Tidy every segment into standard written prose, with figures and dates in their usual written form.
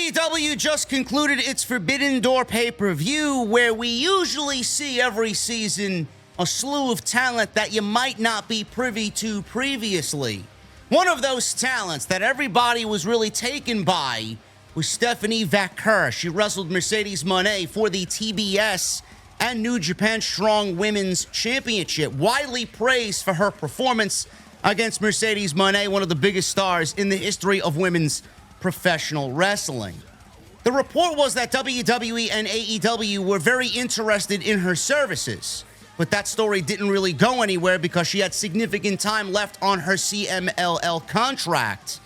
AEW just concluded its Forbidden Door pay-per-view, where we usually see every season a slew of talent that you might not be privy to previously. One of those talents that everybody was really taken by was Stephanie Vaquer. She wrestled Mercedes Mone for the TBS and New Japan Strong Women's Championship. Widely praised for her performance against Mercedes Mone, one of the biggest stars in the history of women's professional wrestling. The report was that WWE and AEW were very interested in her services, but that story didn't really go anywhere because she had significant time left on her CMLL contract.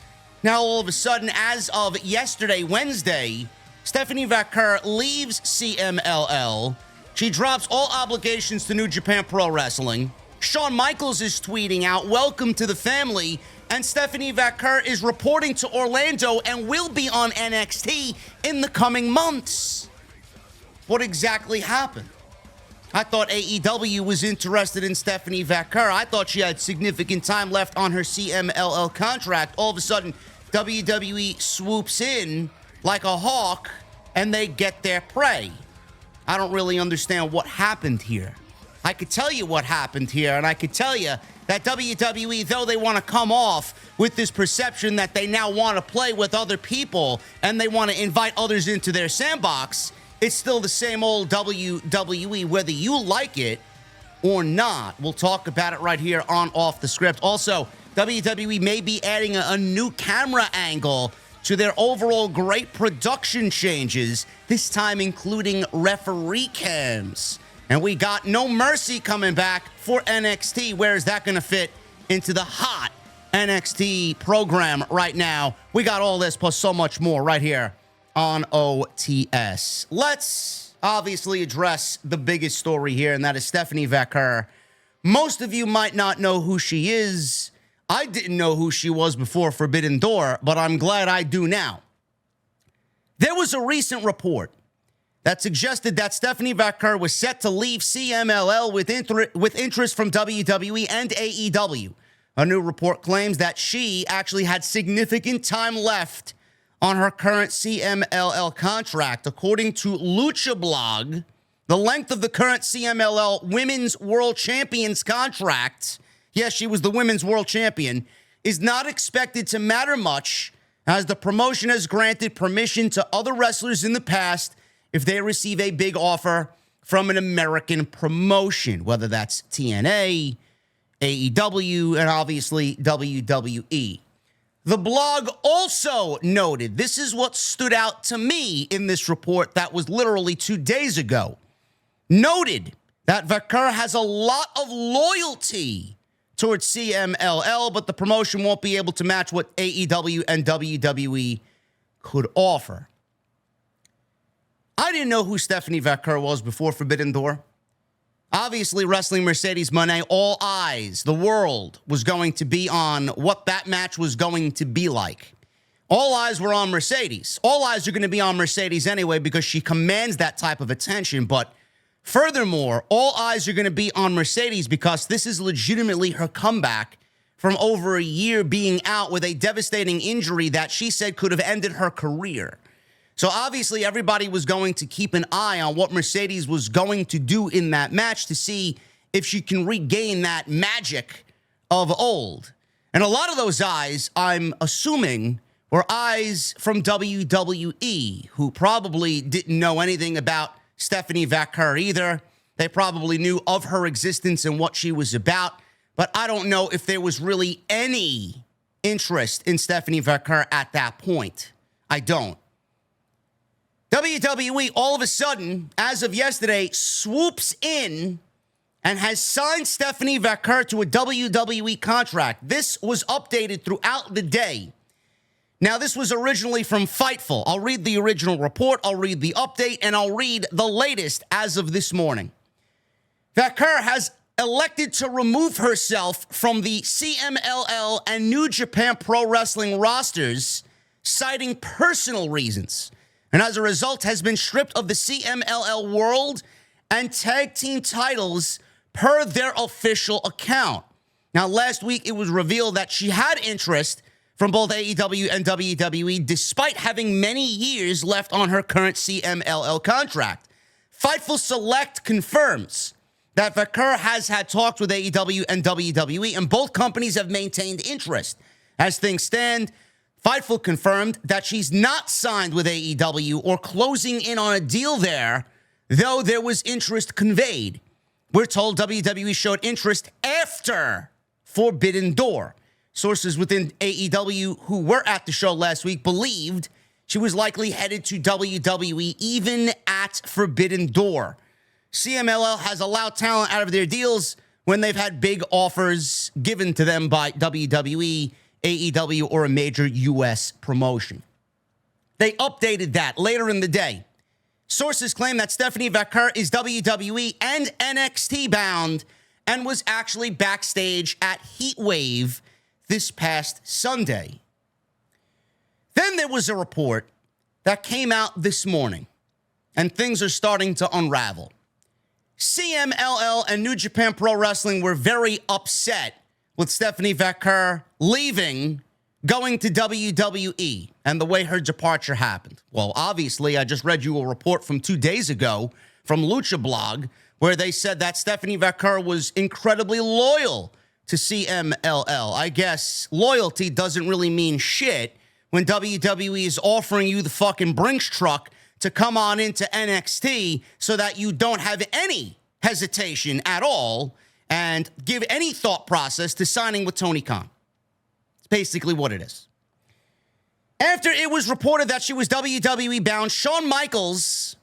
Now, all of a sudden, as of yesterday, Wednesday, Stephanie Vaquer leaves CMLL. She drops all obligations to New Japan Pro Wrestling. Shawn Michaels is tweeting out, "Welcome to the family," and Stephanie Vaquer is reporting to Orlando and will be on NXT in the coming months. What exactly happened? I thought AEW was interested in Stephanie Vaquer. I thought she had significant time left on her CMLL contract. All of a sudden, WWE swoops in like a hawk and they get their prey. I don't really understand what happened here. I could tell you what happened here, and I could tell you that WWE, though they want to come off with this perception that they now want to play with other people and they want to invite others into their sandbox, it's still the same old WWE, whether you like it or not. We'll talk about it right here on Off the Script. Also, WWE may be adding a new camera angle to their overall great production changes, this time including referee cams. And we got No Mercy coming back for NXT. Where is that going to fit into the hot NXT program right now? We got all this plus so much more right here on OTS. Let's obviously address the biggest story here, and that is Stephanie Vaquer. Most of you might not know who she is. I didn't know who she was before Forbidden Door, but I'm glad I do now. There was a recent report that suggested that Stephanie Vaquer was set to leave CMLL with interest from WWE and AEW. A new report claims that she actually had significant time left on her current CMLL contract. According to Lucha Blog, the length of the current CMLL Women's World Champion's contract, yes, she was the Women's World Champion, is not expected to matter much, as the promotion has granted permission to other wrestlers in the past if they receive a big offer from an American promotion, whether that's TNA, AEW, and obviously WWE. The blog also noted, this is what stood out to me in this report that was literally 2 days ago, noted that Vaquer has a lot of loyalty towards CMLL, but the promotion won't be able to match what AEW and WWE could offer. I didn't know who Stephanie Vaquer was before Forbidden Door. Obviously, wrestling Mercedes Mone, all eyes, the world was going to be on what that match was going to be like. All eyes were on Mercedes. All eyes are going to be on Mercedes anyway because she commands that type of attention. But furthermore, all eyes are going to be on Mercedes because this is legitimately her comeback from over a year being out with a devastating injury that she said could have ended her career. So obviously everybody was going to keep an eye on what Mercedes was going to do in that match to see if she can regain that magic of old. And a lot of those eyes, I'm assuming, were eyes from WWE, who probably didn't know anything about Stephanie Vaquer either. They probably knew of her existence and what she was about. But I don't know if there was really any interest in Stephanie Vaquer at that point. I don't. WWE, all of a sudden, as of yesterday, swoops in and has signed Stephanie Vaquer to a WWE contract. This was updated throughout the day. Now, this was originally from Fightful. I'll read the original report, I'll read the update, and I'll read the latest as of this morning. Vaquer has elected to remove herself from the CMLL and New Japan Pro Wrestling rosters, citing personal reasons, and as a result has been stripped of the CMLL World and Tag Team titles per their official account. Now, last week it was revealed that she had interest, from both AEW and WWE, despite having many years left on her current CMLL contract. Fightful Select confirms that Vaquer has had talks with AEW and WWE, and both companies have maintained interest. As things stand, Fightful confirmed that she's not signed with AEW or closing in on a deal there, though there was interest conveyed. We're told WWE showed interest after Forbidden Door. Sources within AEW who were at the show last week believed she was likely headed to WWE even at Forbidden Door. CMLL has allowed talent out of their deals when they've had big offers given to them by WWE, AEW, or a major U.S. promotion. They updated that later in the day. Sources claim that Stephanie Vaquer is WWE and NXT bound and was actually backstage at Heatwave this past Sunday. Then there was a report that came out this morning, and things are starting to unravel. CMLL and New Japan Pro Wrestling were very upset with Stephanie Vaquer leaving, going to WWE, and the way her departure happened. Well, obviously, I just read you a report from 2 days ago from Lucha Blog, where they said that Stephanie Vaquer was incredibly loyal to CMLL. I guess loyalty doesn't really mean shit when WWE is offering you the fucking Brinks truck to come on into NXT so that you don't have any hesitation at all and give any thought process to signing with Tony Khan. It's basically what it is. After it was reported that she was WWE bound, Shawn Michaels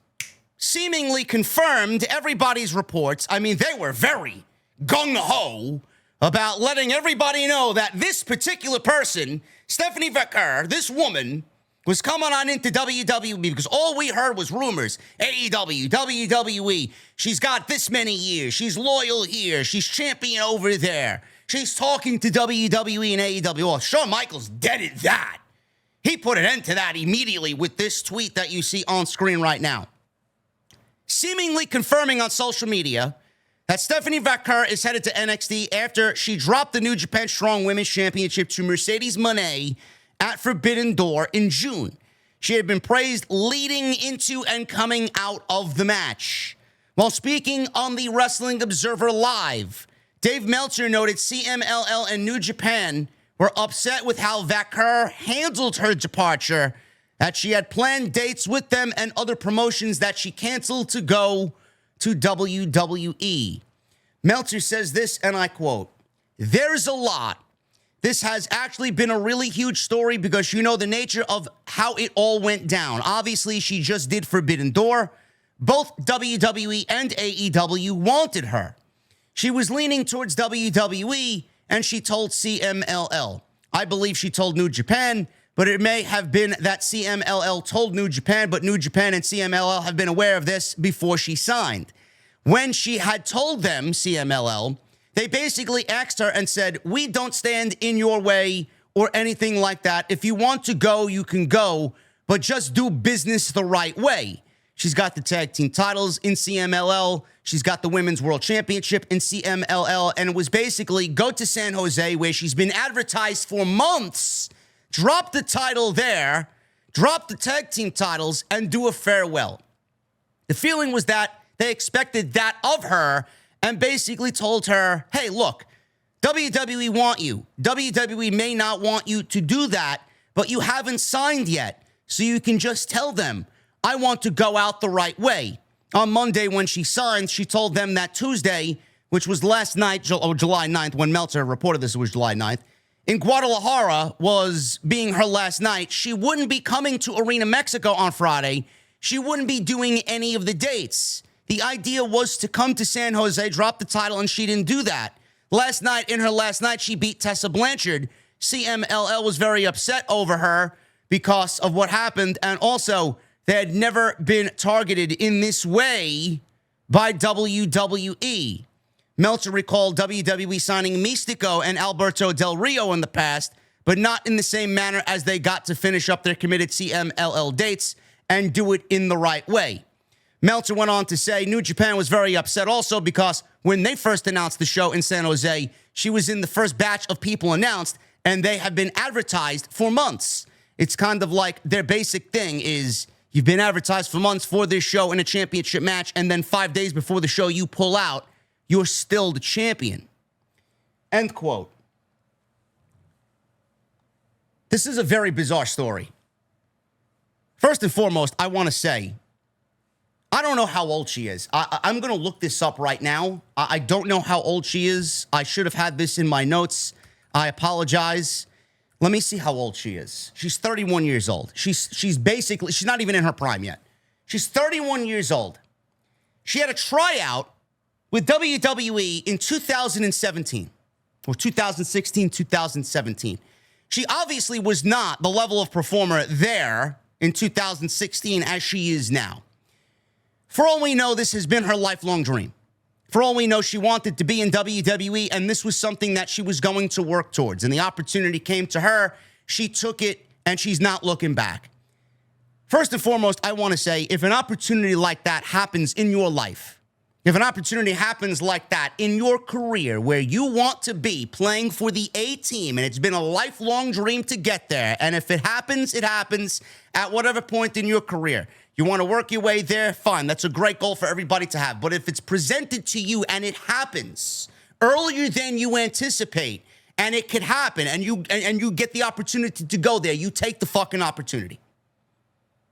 seemingly confirmed everybody's reports. I mean, they were very gung-ho about letting everybody know that this particular person, Stephanie Vaquer, this woman, was coming on into WWE because all we heard was rumors. AEW, WWE, she's got this many years. She's loyal here. She's champion over there. She's talking to WWE and AEW. Oh, Shawn Michaels deaded that. He put an end to that immediately with this tweet that you see on screen right now. Seemingly confirming on social media that Stephanie Vaquer is headed to NXT after she dropped the New Japan Strong Women's Championship to Mercedes Mone at Forbidden Door in June. She had been praised leading into and coming out of the match. While speaking on the Wrestling Observer Live, Dave Meltzer noted CMLL and New Japan were upset with how Vaquer handled her departure, that she had planned dates with them and other promotions that she canceled to go to WWE. Meltzer says this, and I quote, "There's a lot. This has actually been a really huge story because you know the nature of how it all went down. Obviously, she just did Forbidden Door. Both WWE and AEW wanted her. She was leaning towards WWE, and she told CMLL. I believe she told New Japan, but it may have been that CMLL told New Japan, but New Japan and CMLL have been aware of this before she signed. When she had told them, CMLL, they basically asked her and said, we don't stand in your way or anything like that. If you want to go, you can go, but just do business the right way. She's got the tag team titles in CMLL. She's got the Women's World Championship in CMLL. And it was basically go to San Jose, where she's been advertised for months, drop the title there, drop the tag team titles, and do a farewell. The feeling was that they expected that of her and basically told her, hey, look, WWE want you. WWE may not want you to do that, but you haven't signed yet. So you can just tell them, I want to go out the right way. On Monday, when she signed, she told them that Tuesday, which was last night, July 9th, when Meltzer reported this, it was July 9th, in Guadalajara was being her last night. She wouldn't be coming to Arena Mexico on Friday. She wouldn't be doing any of the dates. The idea was to come to San Jose, drop the title, and she didn't do that. Last night, in her last night, she beat Tessa Blanchard. CMLL was very upset over her because of what happened, and also they had never been targeted in this way by WWE. Meltzer recalled WWE signing Mystico and Alberto Del Rio in the past, but not in the same manner as they got to finish up their committed CMLL dates and do it in the right way. Meltzer went on to say New Japan was very upset also because when they first announced the show in San Jose, she was in the first batch of people announced, and they have been advertised for months. It's kind of like their basic thing is you've been advertised for months for this show in a championship match, and then 5 days before the show you pull out, you're still the champion. End quote. This is a very bizarre story. First and foremost, I want to say, I don't know how old she is. I'm going to look this up right now. I don't know how old she is. I should have had this in my notes. I apologize. Let me see how old she is. She's 31 years old. She's basically, she's not even in her prime yet. She's 31 years old. She had a tryout with WWE in 2017 or 2016, 2017. She obviously was not the level of performer there in 2016 as she is now. For all we know, this has been her lifelong dream. For all we know, she wanted to be in WWE, and this was something that she was going to work towards. And the opportunity came to her. She took it, and she's not looking back. First and foremost, I want to say, if an opportunity like that happens in your life, if an opportunity happens like that in your career where you want to be playing for the A team, and it's been a lifelong dream to get there, and if it happens at whatever point in your career. You want to work your way there? Fine. That's a great goal for everybody to have. But if it's presented to you and it happens earlier than you anticipate, and it could happen, and you get the opportunity to go there, you take the fucking opportunity.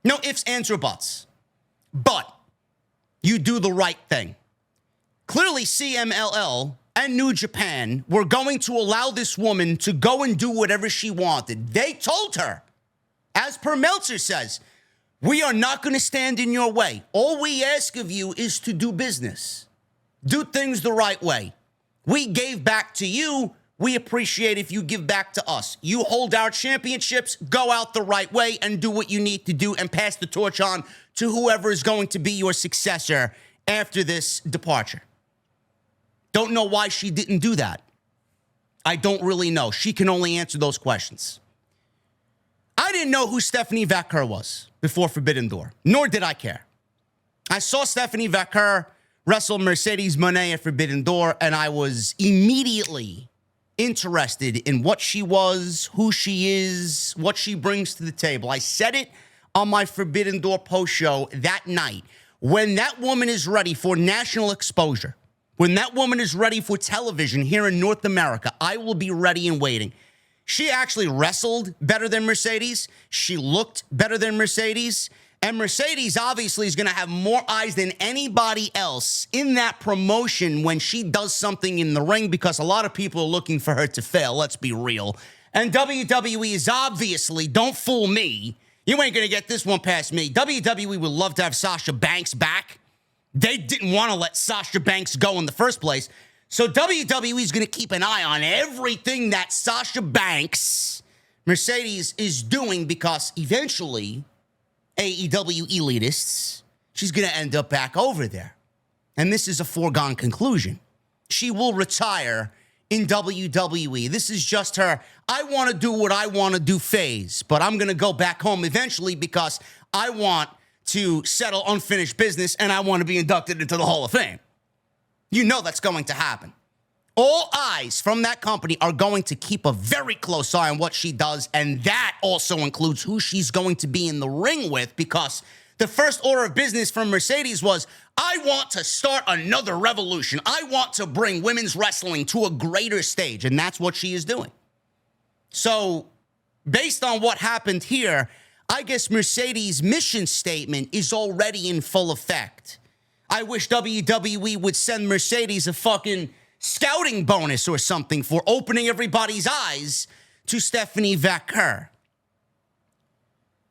No ifs, ands, or buts. But you do the right thing. Clearly, CMLL and New Japan were going to allow this woman to go and do whatever she wanted. They told her, as per Meltzer says, we are not going to stand in your way. All we ask of you is to do business. Do things the right way. We gave back to you. We appreciate if you give back to us. You hold our championships, go out the right way, and do what you need to do and pass the torch on to whoever is going to be your successor after this departure. Don't know why she didn't do that. I don't really know. She can only answer those questions. I didn't know who Stephanie Vaquer was before Forbidden Door, nor did I care. I saw Stephanie Vaquer wrestle Mercedes Mone at Forbidden Door, and I was immediately interested in what she was, who she is, what she brings to the table. I said it on my Forbidden Door post show that night. When that woman is ready for national exposure, when that woman is ready for television here in North America, I will be ready and waiting. She actually wrestled better than Mercedes. She looked better than Mercedes. And Mercedes obviously is going to have more eyes than anybody else in that promotion when she does something in the ring, because a lot of people are looking for her to fail. Let's be real. And WWE is obviously, don't fool me, you ain't going to get this one past me. WWE would love to have Sasha Banks back. They didn't want to let Sasha Banks go in the first place. So WWE is going to keep an eye on everything that Sasha Banks, Mercedes, is doing, because eventually AEW elitists, she's going to end up back over there. And this is a foregone conclusion. She will retire in WWE. This is just her, I want to do what I want to do phase, but I'm going to go back home eventually because I want to settle unfinished business and I want to be inducted into the Hall of Fame. You know that's going to happen. All eyes from that company are going to keep a very close eye on what she does, and that also includes who she's going to be in the ring with, because the first order of business from Mercedes was, I want to start another revolution. I want to bring women's wrestling to a greater stage, and that's what she is doing. So, based on what happened here, I guess Mercedes' mission statement is already in full effect. I wish WWE would send Mercedes a fucking scouting bonus or something for opening everybody's eyes to Stephanie Vaquer.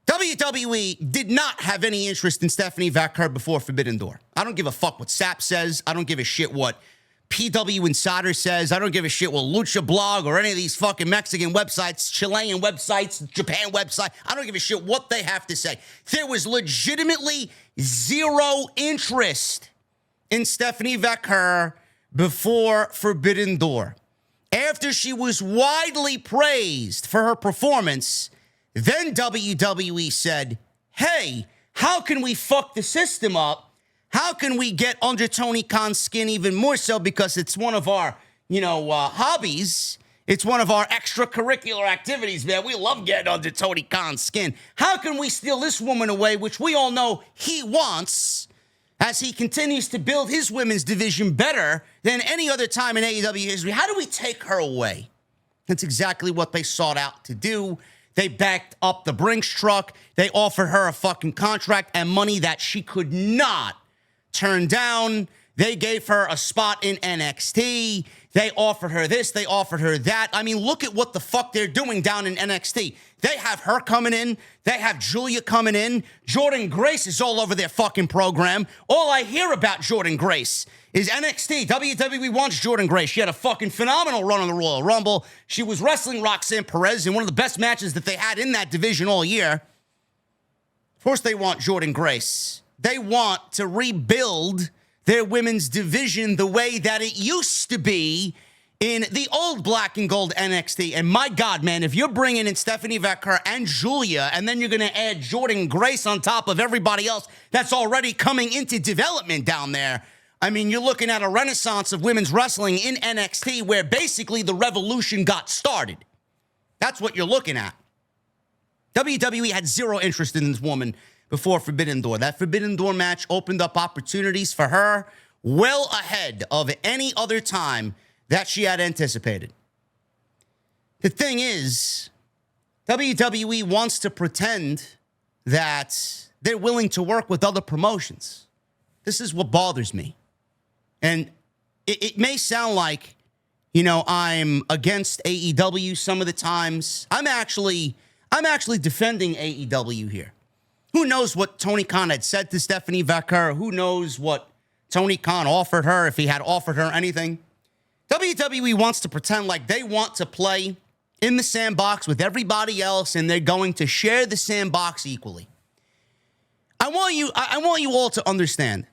WWE did not have any interest in Stephanie Vaquer before Forbidden Door. I don't give a fuck what SAP says. I don't give a shit what PW Insider says. I don't give a shit what Lucha Blog or any of these fucking Mexican websites, Chilean websites, Japan website. I don't give a shit what they have to say. There was legitimately zero interest in Stephanie Vaquer before Forbidden Door. After she was widely praised for her performance, then WWE said, hey, how can we fuck the system up? How can we get under Tony Khan's skin even more so, because it's one of our, hobbies, It's one of our extracurricular activities, man. We love getting under Tony Khan's skin. How can we steal this woman away, which we all know he wants, as he continues to build his women's division better than any other time in AEW history? How do we take her away? That's exactly what they sought out to do. They backed up the Brinks truck. They offered her a fucking contract and money that she could not turn down. They gave her a spot in NXT. They offered her this. They offered her that. I mean, look at what the fuck they're doing down in NXT. They have her coming in. They have Julia coming in. Jordynne Grace is all over their fucking program. All I hear about Jordynne Grace is NXT. WWE wants Jordynne Grace. She had a fucking phenomenal run on the Royal Rumble. She was wrestling Roxanne Perez in one of the best matches that they had in that division all year. Of course they want Jordynne Grace. They want to rebuild their women's division the way that it used to be in the old black and gold NXT. And my God, man, if you're bringing in Stephanie Vaquer and Julia, and then you're going to add Jordynne Grace on top of everybody else that's already coming into development down there, I mean, you're looking at a renaissance of women's wrestling in NXT where basically the revolution got started. That's what you're looking at. WWE had zero interest in this woman before Forbidden Door. That Forbidden Door match opened up opportunities for her well ahead of any other time that she had anticipated. The thing is, WWE wants to pretend that they're willing to work with other promotions. This is what bothers me. And it may sound like, you know, I'm against AEW some of the times. I'm actually defending AEW here. Who knows what Tony Khan had said to Stephanie Vaquer? Who knows what Tony Khan offered her, if he had offered her anything? WWE wants to pretend like they want to play in the sandbox with everybody else, and they're going to share the sandbox equally. I want you all to understand,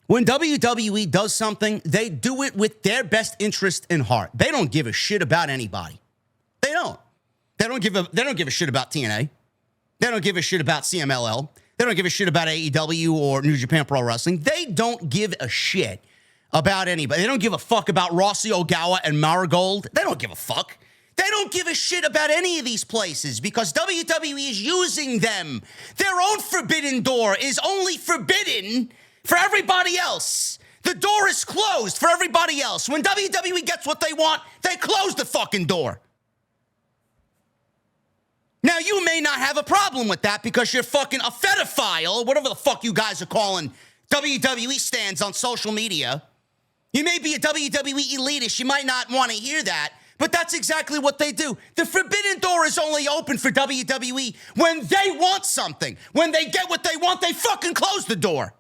when WWE does something, they do it with their best interest in heart. They don't give a shit about anybody. They don't. They don't give a shit about TNA. They don't give a shit about CMLL. They don't give a shit about AEW or New Japan Pro Wrestling. They don't give a shit about anybody. They don't give a fuck about Rossi Ogawa and Marigold. They don't give a fuck. They don't give a shit about any of these places because WWE is using them. Their own Forbidden Door is only forbidden for everybody else. The door is closed for everybody else. When WWE gets what they want, they close the fucking door. Now, you may not have a problem with that because you're fucking a pedophile, whatever the fuck you guys are calling WWE stands on social media. You may be a WWE elitist. You might not want to hear that, but that's exactly what they do. The Forbidden Door is only open for WWE when they want something. When they get what they want, they fucking close the door.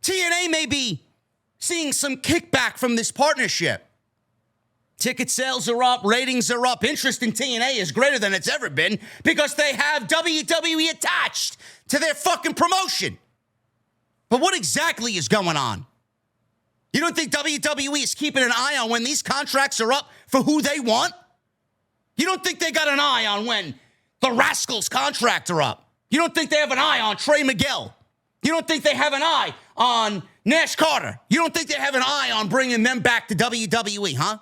TNA may be seeing some kickback from this partnership. Ticket sales are up, ratings are up. Interest in TNA is greater than it's ever been because they have WWE attached to their fucking promotion. But what exactly is going on? You don't think WWE is keeping an eye on when these contracts are up for who they want? You don't think they got an eye on when the Rascals' contract are up? You don't think they have an eye on Trey Miguel? You don't think they have an eye on Nash Carter? You don't think they have an eye on bringing them back to WWE, huh?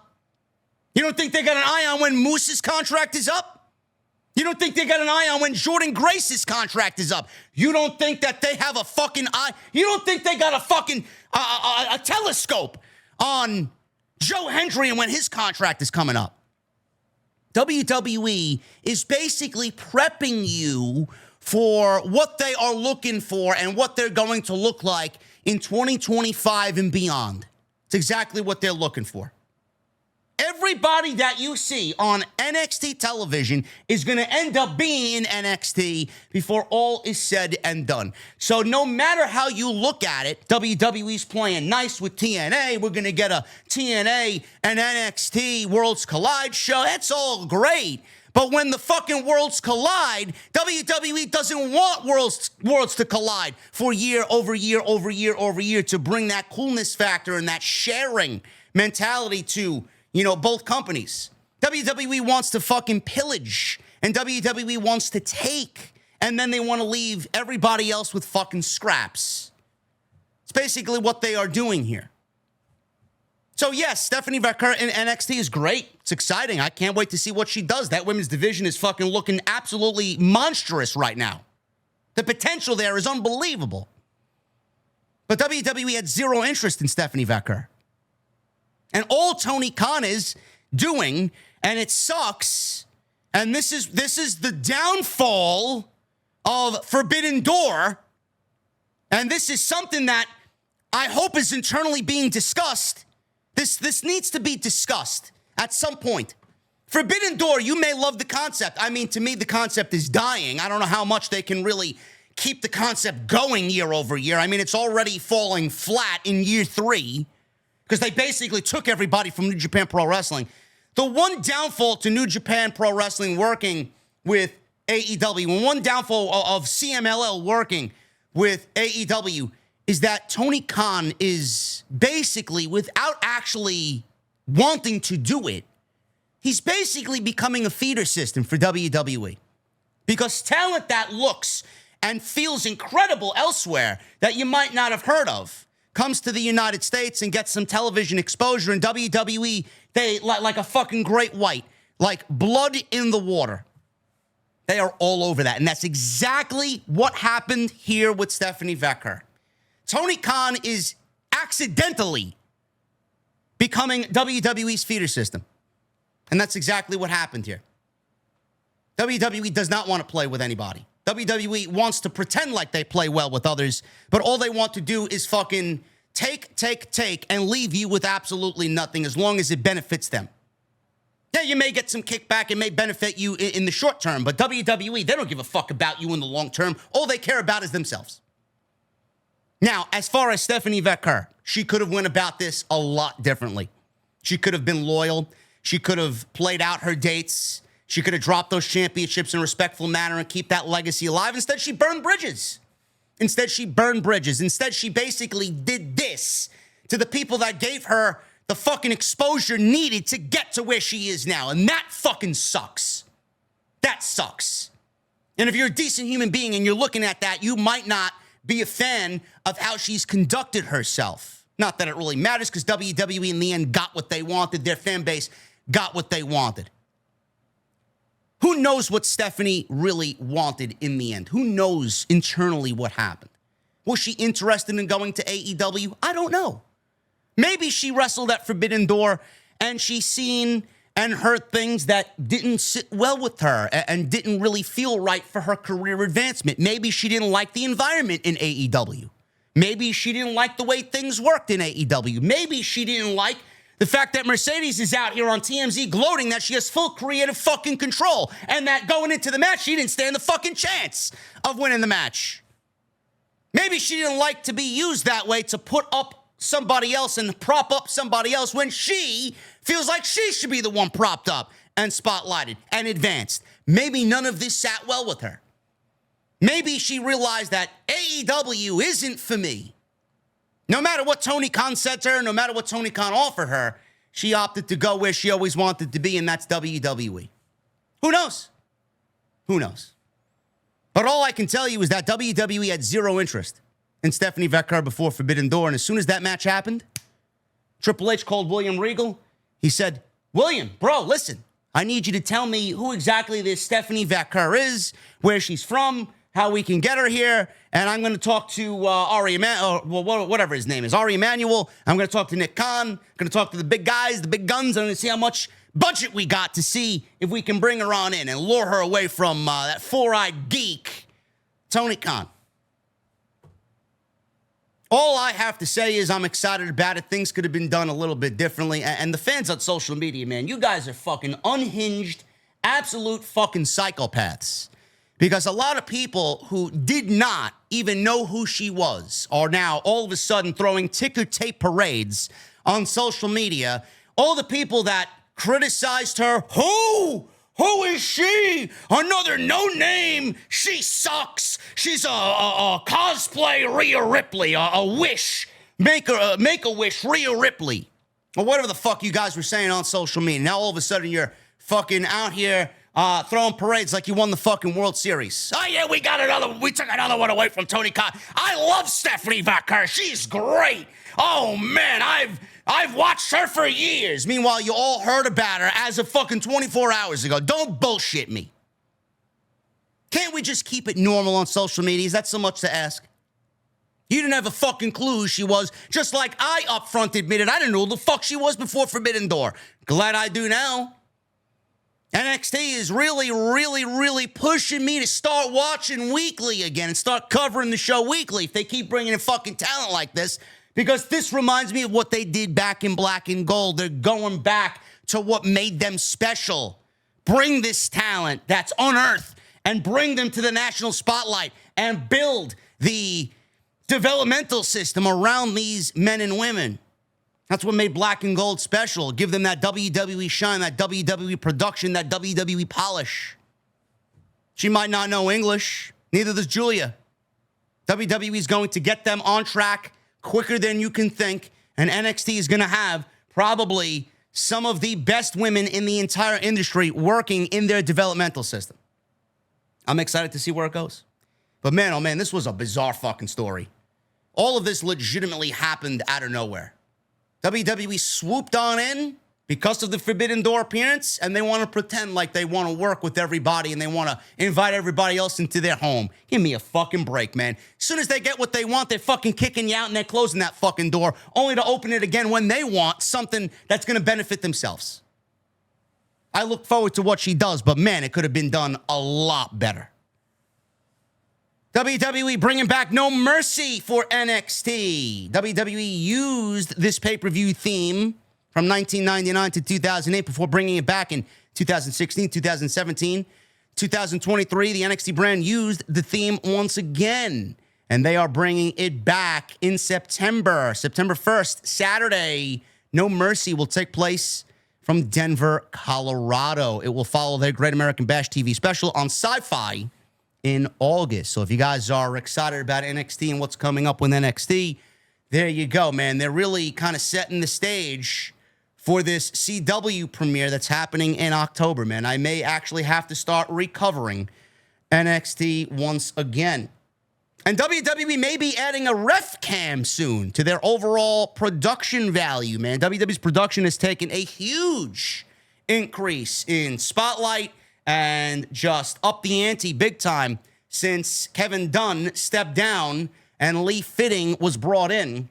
You don't think they got an eye on when Moose's contract is up? You don't think they got an eye on when Jordynne Grace's contract is up? You don't think that they have a fucking eye? You don't think they got a fucking a telescope on Joe Hendry and when his contract is coming up? WWE is basically prepping you for what they are looking for and what they're going to look like in 2025 and beyond. It's exactly what they're looking for. Everybody that you see on NXT television is going to end up being in NXT before all is said and done. So no matter how you look at it, WWE's playing nice with TNA. We're going to get a TNA and NXT Worlds Collide show. That's all great. But when the fucking worlds collide, WWE doesn't want worlds to collide for year over year over year over year to bring that coolness factor and that sharing mentality to, you know, both companies. WWE wants to fucking pillage, and WWE wants to take, and then they want to leave everybody else with fucking scraps. It's basically what they are doing here. So, yes, Stephanie Vaquer in NXT is great. It's exciting. I can't wait to see what she does. That women's division is fucking looking absolutely monstrous right now. The potential there is unbelievable. But WWE had zero interest in Stephanie Vaquer. And all Tony Khan is doing, and it sucks, and this is the downfall of Forbidden Door, and this is something that I hope is internally being discussed. This needs to be discussed at some point. Forbidden Door, you may love the concept. I mean, to me, the concept is dying. I don't know how much they can really keep the concept going year over year. I mean, it's already falling flat in year 3 because they basically took everybody from New Japan Pro Wrestling. The one downfall to New Japan Pro Wrestling working with AEW, and one downfall of CMLL working with AEW, is that Tony Khan is basically, without actually wanting to do it, he's basically becoming a feeder system for WWE. Because talent that looks and feels incredible elsewhere that you might not have heard of comes to the United States and gets some television exposure, and WWE, they, like a fucking great white, like blood in the water. They are all over that. And that's exactly what happened here with Stephanie Vaquer. Tony Khan is accidentally becoming WWE's feeder system. And that's exactly what happened here. WWE does not want to play with anybody. WWE wants to pretend like they play well with others, but all they want to do is fucking take, and leave you with absolutely nothing as long as it benefits them. Yeah, you may get some kickback. It may benefit you in the short term, but WWE, they don't give a fuck about you in the long term. All they care about is themselves. Now, as far as Stephanie Vaquer, she could have went about this a lot differently. She could have been loyal. She could have played out her dates. She could have dropped those championships in a respectful manner and keep that legacy alive. Instead, she burned bridges. Instead, she basically did this to the people that gave her the fucking exposure needed to get to where she is now. And that fucking sucks. That sucks. And if you're a decent human being and you're looking at that, you might not be a fan of how she's conducted herself. Not that it really matters, because WWE in the end got what they wanted. Their fan base got what they wanted. Who knows what Stephanie really wanted in the end? Who knows internally what happened? Was she interested in going to AEW? I don't know. Maybe she wrestled at Forbidden Door and she's seen and heard things that didn't sit well with her and didn't really feel right for her career advancement. Maybe she didn't like the environment in AEW. Maybe she didn't like the way things worked in AEW. Maybe she didn't like the fact that Mercedes is out here on TMZ gloating that she has full creative fucking control and that going into the match, she didn't stand the fucking chance of winning the match. Maybe she didn't like to be used that way to put up somebody else and prop up somebody else when she feels like she should be the one propped up and spotlighted and advanced. Maybe none of this sat well with her. Maybe she realized that AEW isn't for me. No matter what Tony Khan said to her, no matter what Tony Khan offered her, she opted to go where she always wanted to be, and that's WWE. Who knows? Who knows? But all I can tell you is that WWE had zero interest in Stephanie Vaquer before Forbidden Door, and as soon as that match happened, Triple H called William Regal. He said, William, bro, listen, I need you to tell me who exactly this Stephanie Vaquer is, where she's from, how we can get her here, and I'm going to talk to Ari Emanuel, whatever his name is, Ari Emanuel. I'm going to talk to Nick Khan. I'm going to talk to the big guys, the big guns. I'm going to see how much budget we got to see if we can bring her on in and lure her away from that four-eyed geek, Tony Khan. All I have to say is I'm excited about it. Things could have been done a little bit differently. And the fans on social media, man, you guys are fucking unhinged, absolute fucking psychopaths. Because a lot of people who did not even know who she was are now all of a sudden throwing ticker tape parades on social media. All the people that criticized her, who is she? Another no name. She sucks. She's a cosplay Rhea Ripley, a wish. Make a wish Rhea Ripley. Or whatever the fuck you guys were saying on social media. Now all of a sudden you're fucking out here throwing parades like you won the fucking World Series. Oh yeah, we took another one away from Tony Khan. I love Stephanie Vaquer. She's great. Oh man, I've watched her for years. Meanwhile, you all heard about her as of fucking 24 hours ago. Don't bullshit me. Can't we just keep it normal on social media? Is that so much to ask? You didn't have a fucking clue who she was, just like I upfront admitted I didn't know who the fuck she was before Forbidden Door. Glad I do now. NXT is really pushing me to start watching weekly again and start covering the show weekly if they keep bringing in fucking talent like this, because this reminds me of what they did back in Black and Gold. They're going back to what made them special. Bring this talent that's unearthed and bring them to the national spotlight and build the developmental system around these men and women. That's what made Black and Gold special. Give them that WWE shine, that WWE production, that WWE polish. She might not know English. Neither does Julia. WWE is going to get them on track quicker than you can think. And NXT is going to have probably some of the best women in the entire industry working in their developmental system. I'm excited to see where it goes. But man, oh man, this was a bizarre fucking story. All of this legitimately happened out of nowhere. WWE swooped on in because of the Forbidden Door appearance, and they want to pretend like they want to work with everybody and they want to invite everybody else into their home. Give me a fucking break, man. As soon as they get what they want, they're fucking kicking you out and they're closing that fucking door, only to open it again when they want something that's going to benefit themselves. I look forward to what she does, but man, it could have been done a lot better. WWE bringing back No Mercy for NXT. WWE used this pay-per-view theme from 1999 to 2008 before bringing it back in 2016, 2017. 2023, the NXT brand used the theme once again, and they are bringing it back in September 1st, Saturday. No Mercy will take place from Denver, Colorado. It will follow their Great American Bash TV special on Sci-Fi in August. So if you guys are excited about NXT and what's coming up with NXT, there you go, man. They're really kind of setting the stage for this CW premiere that's happening in October, man. I may actually have to start recovering NXT once again. And WWE may be adding a ref cam soon to their overall production value, man. WWE's production has taken a huge increase in spotlight and just up the ante big time since Kevin Dunn stepped down and Lee Fitting was brought in.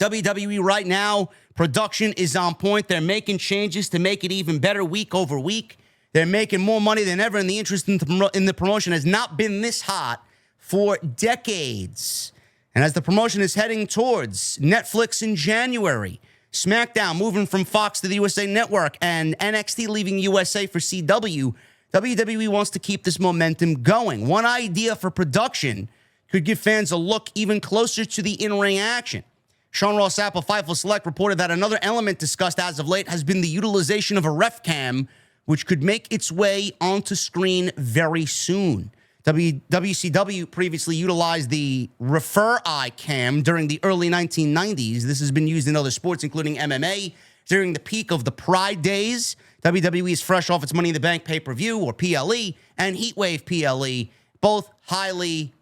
WWE right now, production is on point. They're making changes to make it even better week over week. They're making more money than ever, and the interest in the promotion has not been this hot for decades. And as the promotion is heading towards Netflix in January, SmackDown moving from Fox to the USA Network, and NXT leaving USA for CW, WWE wants to keep this momentum going. One idea for production could give fans a look even closer to the in-ring action. Sean Ross Sapp of Fightful Select reported that another element discussed as of late has been the utilization of a ref cam, which could make its way onto screen very soon. WCW previously utilized the Refer Eye cam during the early 1990s. This has been used in other sports, including MMA. During the peak of the Pride days, WWE is fresh off its Money in the Bank pay-per-view, or PLE, and Heatwave PLE, both highly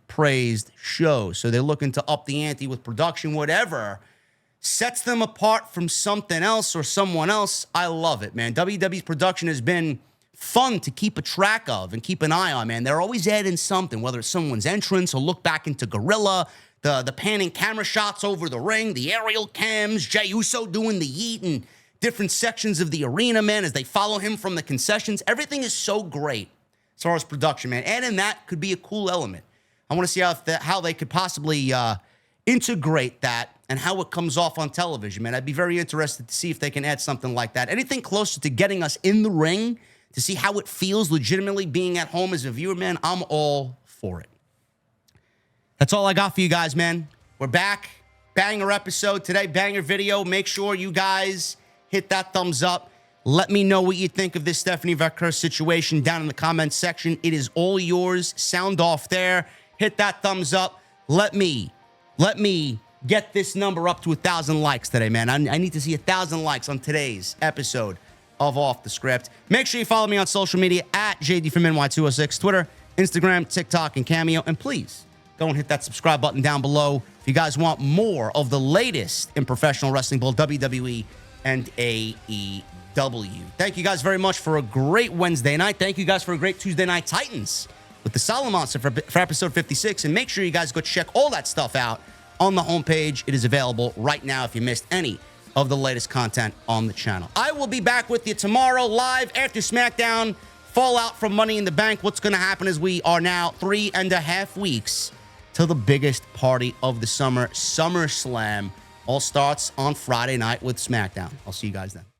praised shows. So they're looking to up the ante with production, whatever sets them apart from something else or someone else. I love it, man. WWE's production has been fun to keep a track of and keep an eye on, man. They're always adding something, whether it's someone's entrance or look back into Gorilla, the panning camera shots over the ring, the aerial cams, Jey Uso doing the yeet in different sections of the arena, man, as they follow him from the concessions. Everything is so great as far as production, man. Adding that could be a cool element. I want to see how they could possibly integrate that and how it comes off on television, man. I'd be very interested to see if they can add something like that. Anything closer to getting us in the ring to see how it feels legitimately being at home as a viewer, man, I'm all for it. That's all I got for you guys, man. We're back. Banger episode today, banger video. Make sure you guys hit that thumbs up. Let me know what you think of this Stephanie Vaquer situation down in the comments section. It is all yours. Sound off there. Hit that thumbs up. Let me get this number up to 1,000 likes today, man. I need to see 1,000 likes on today's episode of Off the Script. Make sure you follow me on social media at JD from NY206, Twitter, Instagram, TikTok, and Cameo. And please go and hit that subscribe button down below if you guys want more of the latest in professional wrestling, both WWE and AEW. Thank you guys very much for a great Wednesday night. Thank you guys for a great Tuesday Night Titans with the Solid Monster for episode 56. And make sure you guys go check all that stuff out on the homepage. It is available right now if you missed any of the latest content on the channel. I will be back with you tomorrow live after SmackDown. Fallout from Money in the Bank. What's going to happen is we are now 3.5 weeks to the biggest party of the summer, SummerSlam. All starts on Friday night with SmackDown. I'll see you guys then.